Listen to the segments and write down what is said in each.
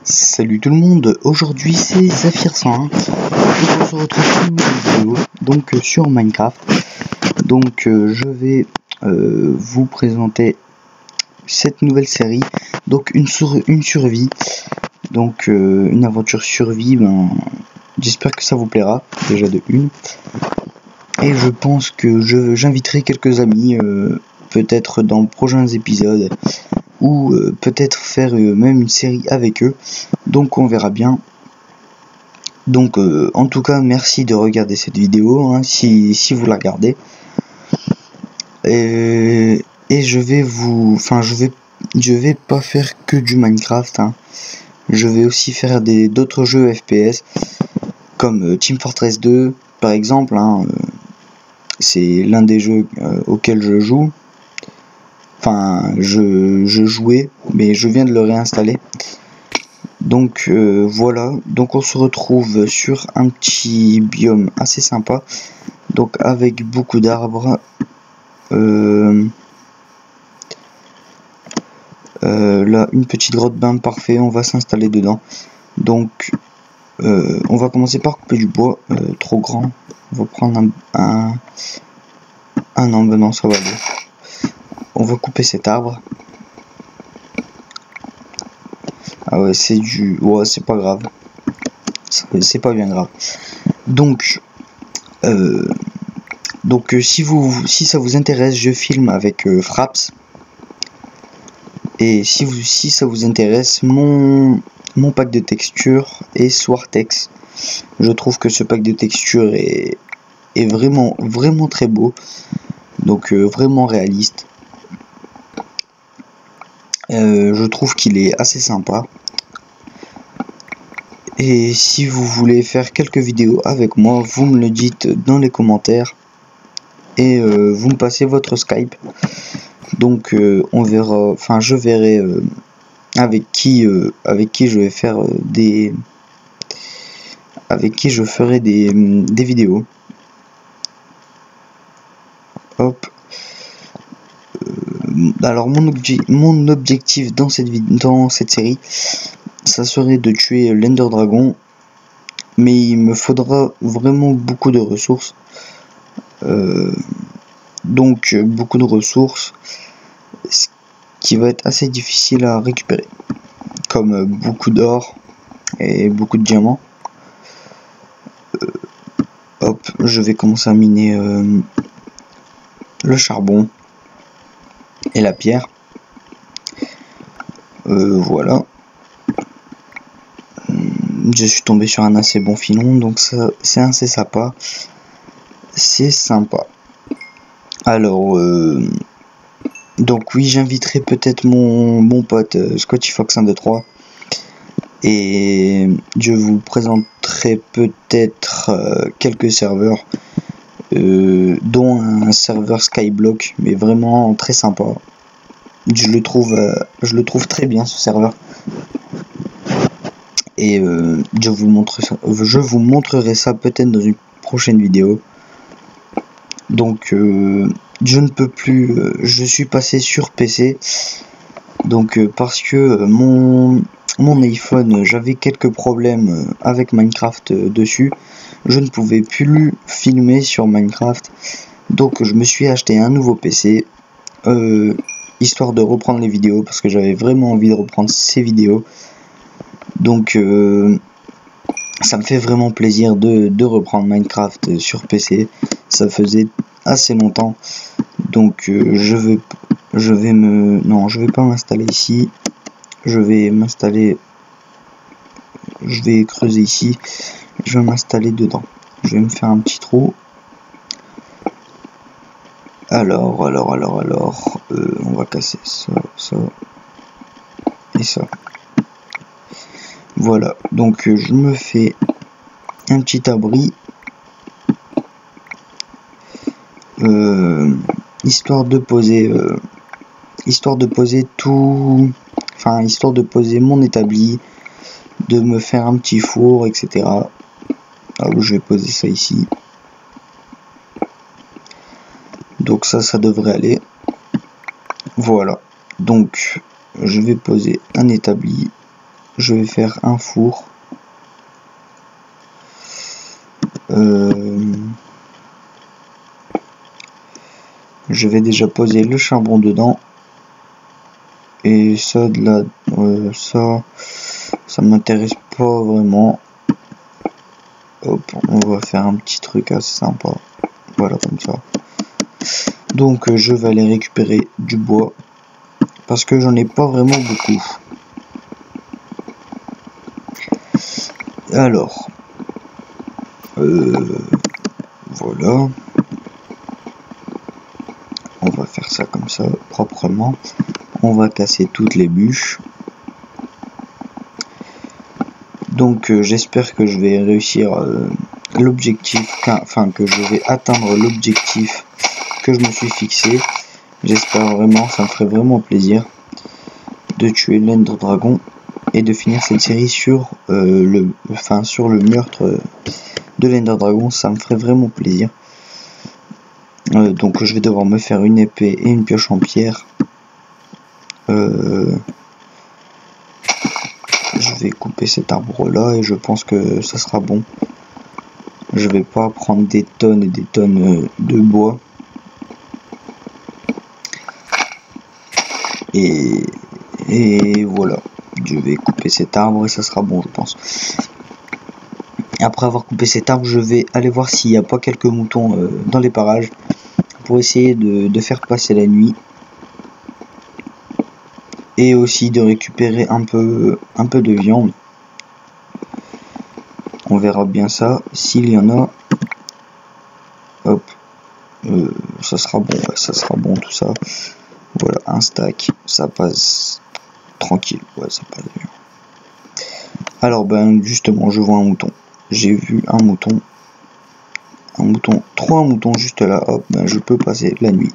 Salut tout le monde, aujourd'hui c'est Zafir101 et on se retrouve pour une nouvelle vidéo donc sur Minecraft. Donc je vais vous présenter cette nouvelle série, donc une survie, donc une aventure survie. J'espère que ça vous plaira déjà de une, et je pense que j'inviterai quelques amis peut-être dans prochains épisodes, ou peut-être faire même une série avec eux, donc on verra bien. Donc en tout cas merci de regarder cette vidéo, hein, si vous la regardez, et je vais pas faire que du Minecraft, hein. Je vais aussi faire d'autres jeux FPS comme Team Fortress 2 par exemple, hein. C'est l'un des jeux auxquels je joue. Enfin, je jouais, mais je viens de le réinstaller. Donc voilà, donc on se retrouve sur un petit biome assez sympa, donc avec beaucoup d'arbres. Là, une petite grotte bain, parfait, on va s'installer dedans. Donc on va commencer par couper du bois, trop grand. On va prendre un non, ben non, ça va aller. On va couper cet arbre. Ah ouais, c'est ouais, c'est pas grave. C'est pas bien grave. Donc si ça vous intéresse, je filme avec Fraps. Et si ça vous intéresse, mon pack de textures est Swartex. Je trouve que ce pack de textures est vraiment très beau. Donc vraiment réaliste. Je trouve qu'il est assez sympa. Et si vous voulez faire quelques vidéos avec moi, vous me le dites dans les commentaires. Et vous me passez votre Skype. Donc on verra, enfin je verrai avec qui je vais faire avec qui je ferai des vidéos. Hop. Alors mon objectif dans cette série, ça serait de tuer l'Ender Dragon, mais il me faudra vraiment beaucoup de ressources. Donc beaucoup de ressources, ce qui va être assez difficile à récupérer, comme beaucoup d'or et beaucoup de diamants. Hop, je vais commencer à miner le charbon et la pierre. Voilà. Je suis tombé sur un assez bon filon, donc ça c'est assez sympa. C'est sympa. Alors donc oui, j'inviterai peut-être mon pote Scottyfox 123, et je vous présenterai peut-être quelques serveurs, dont un serveur Skyblock, mais vraiment très sympa. Je le trouve très bien, ce serveur. Et je vous montrerai ça peut-être dans une prochaine vidéo. Donc je ne peux plus, je suis passé sur PC, donc parce que mon iPhone, j'avais quelques problèmes avec Minecraft dessus. Je ne pouvais plus filmer sur Minecraft, donc je me suis acheté un nouveau PC, histoire de reprendre les vidéos, parce que j'avais vraiment envie de reprendre ces vidéos. Donc ça me fait vraiment plaisir de reprendre Minecraft sur PC. Ça faisait assez longtemps, donc je vais pas m'installer ici. Je vais creuser ici. Je vais m'installer dedans. Je vais me faire un petit trou. Alors, on va casser ça et ça. Voilà, donc je me fais un petit abri, histoire de poser mon établi, de me faire un petit four, etc. Alors, je vais poser ça ici. Donc ça devrait aller. Voilà, donc je vais poser un établi je vais faire un four. Je vais déjà poser le charbon dedans. Et ça, ça m'intéresse pas vraiment. Hop, on va faire un petit truc assez sympa. Voilà, comme ça. Donc, je vais aller récupérer du bois. Parce que j'en ai pas vraiment beaucoup. Alors. Voilà. On va faire ça comme ça, proprement. On va casser toutes les bûches. Donc j'espère que je vais réussir l'objectif, enfin que je vais atteindre l'objectif que je me suis fixé. J'espère vraiment, ça me ferait vraiment plaisir de tuer l'Ender Dragon et de finir cette série sur sur le meurtre de l'Ender Dragon. Ça me ferait vraiment plaisir. Donc je vais devoir me faire une épée et une pioche en pierre. Je vais couper cet arbre là et je pense que ça sera bon. Je vais pas prendre des tonnes et des tonnes de bois. Et voilà. Je vais couper cet arbre et ça sera bon, je pense. Après avoir coupé cet arbre, je vais aller voir s'il n'y a pas quelques moutons dans les parages pour essayer de faire passer la nuit. Et aussi de récupérer un peu de viande. On verra bien ça, s'il y en a. Hop. Ça sera bon, ouais, ça sera bon tout ça. Voilà, un stack, ça passe tranquille, ouais, ça passe bien. Alors ben justement, je vois un mouton. J'ai vu un mouton. Trois moutons juste là, hop, ben je peux passer la nuit.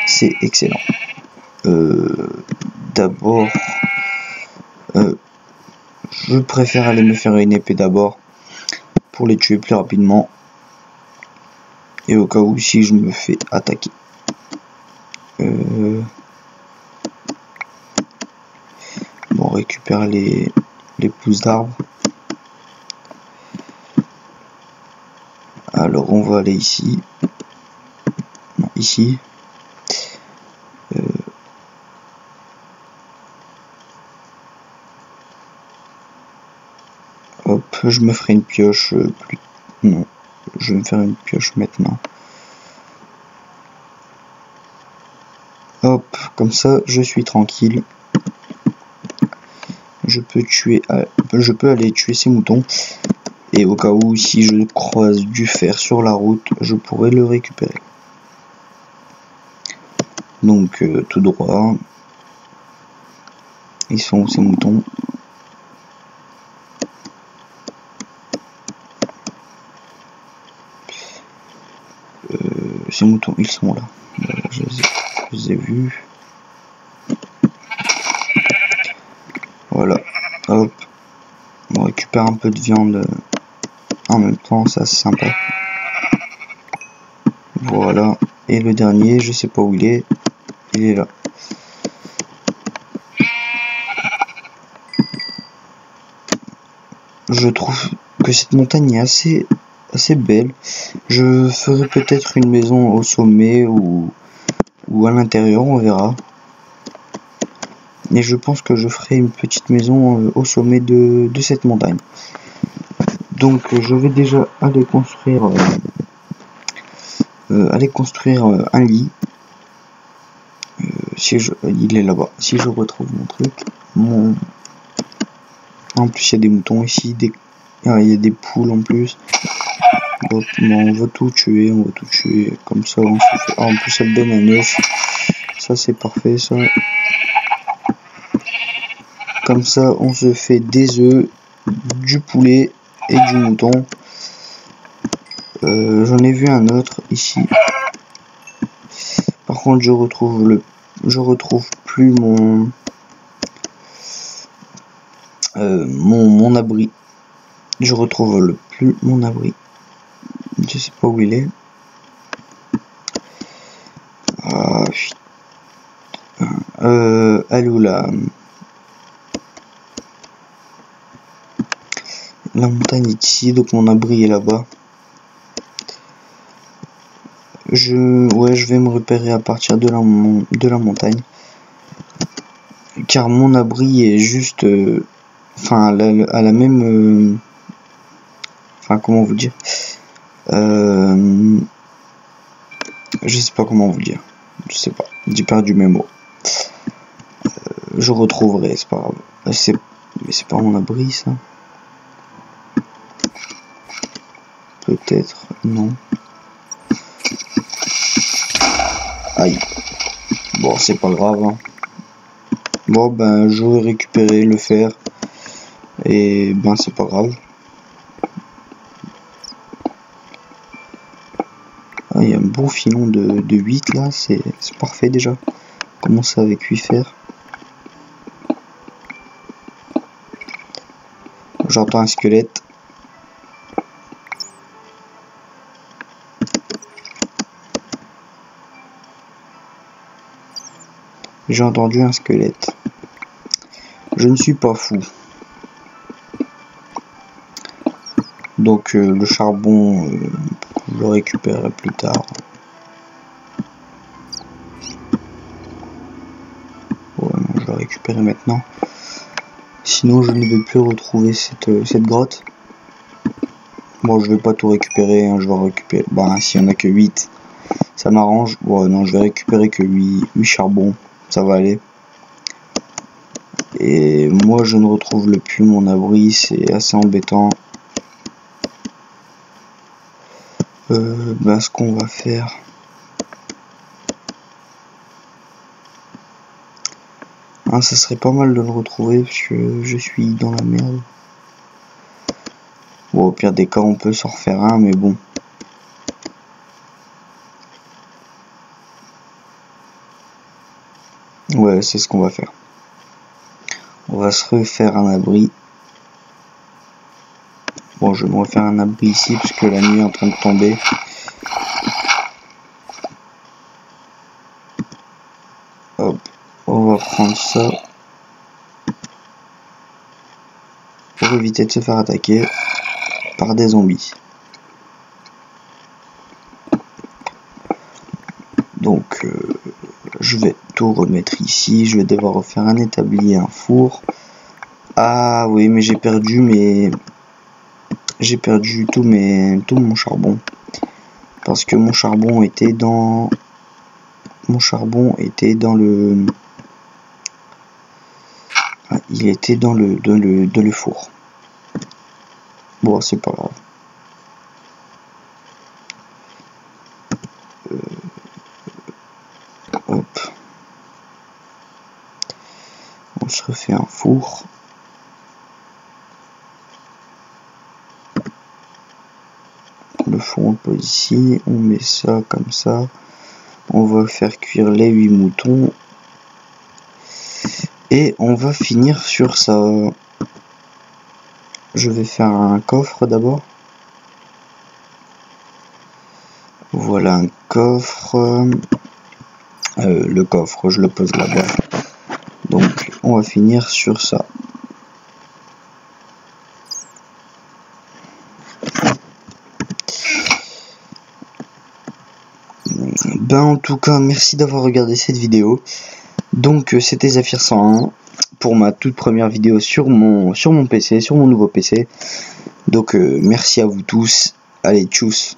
C'est excellent. D'abord, je préfère aller me faire une épée d'abord pour les tuer plus rapidement et au cas où si je me fais attaquer. Bon, on récupère les pousses d'arbres. Alors on va aller ici. Non, ici. Hop, je me ferai une pioche plus... Non, je vais me faire une pioche maintenant. Hop, comme ça, je suis tranquille. Je peux aller tuer ces moutons. Et au cas où, si je croise du fer sur la route, je pourrais le récupérer. Donc, tout droit. Ils sont où ces moutons ? Ces moutons, ils sont là. Je les ai vus. Voilà. Hop. On récupère un peu de viande en même temps, ça c'est sympa. Voilà. Et le dernier, je sais pas où il est. Il est là. Je trouve que cette montagne est assez belle. Je ferai peut-être une maison au sommet ou à l'intérieur, on verra. Et je pense que je ferai une petite maison au sommet de cette montagne. Donc je vais déjà aller construire un lit. Il est là-bas. Si je retrouve mon truc, en plus il y a des moutons ici, il y a des poules en plus. Bon, on va tout tuer, comme ça on se fait... Ah, en plus ça donne un œuf, ça c'est parfait ça. Comme ça on se fait des œufs, du poulet et du mouton. J'en ai vu un autre ici. Par contre je retrouve plus mon abri. Je retrouve plus mon abri. Je sais pas où il est. Ah putain. Elle est où là? La montagne est ici, donc mon abri est là-bas. Je vais me repérer à partir de la montagne. Car mon abri est juste... à la même... comment vous dire, je sais pas comment vous dire, je sais pas, j'ai perdu mes mots. Je retrouverai, c'est pas grave. Mais c'est pas mon abri, ça. Peut-être, non. Aïe. Bon, c'est pas grave, hein. Bon, ben, je vais récupérer le fer. Et ben, c'est pas grave. Ah, il y a un beau filon de 8 là, c'est parfait déjà. Commencer avec 8 fers. J'entends un squelette. J'ai entendu un squelette. Je ne suis pas fou. Donc le charbon, je le récupérerai plus tard. Ouais, non, je vais le récupérer maintenant. Sinon je ne vais plus retrouver cette grotte. Bon, je vais pas tout récupérer, hein, je vais récupérer... Bah, s'il y en a que 8, ça m'arrange. Bon, non, je vais récupérer que 8 charbons, ça va aller. Et moi, je ne retrouve plus mon abri, c'est assez embêtant. Ce qu'on va faire... Ah, ça serait pas mal de le retrouver, parce que je suis dans la merde. Bon, au pire des cas, on peut s'en refaire un, mais bon. Ouais, c'est ce qu'on va faire. On va se refaire un abri. Bon, je vais me refaire un abri ici, puisque la nuit est en train de tomber. Hop, on va prendre ça. Pour éviter de se faire attaquer par des zombies. Donc, je vais tout remettre ici. Je vais devoir refaire un établi et un four. Ah oui, mais j'ai perdu tout mon charbon. Parce que mon charbon était dans... le... Ah, il était dans le four. Bon, c'est pas grave. Hop. On se refait un four. Le four on le pose ici. On met ça comme ça. On va faire cuire les 8 moutons. Et on va finir sur ça. Je vais faire un coffre d'abord. Voilà un coffre. Le coffre, je le pose là-bas. Donc, on va finir sur ça. Ben, en tout cas, merci d'avoir regardé cette vidéo. Donc, c'était Zafir 101 pour ma toute première vidéo sur mon PC, sur mon nouveau PC. Donc, merci à vous tous. Allez, tchuss.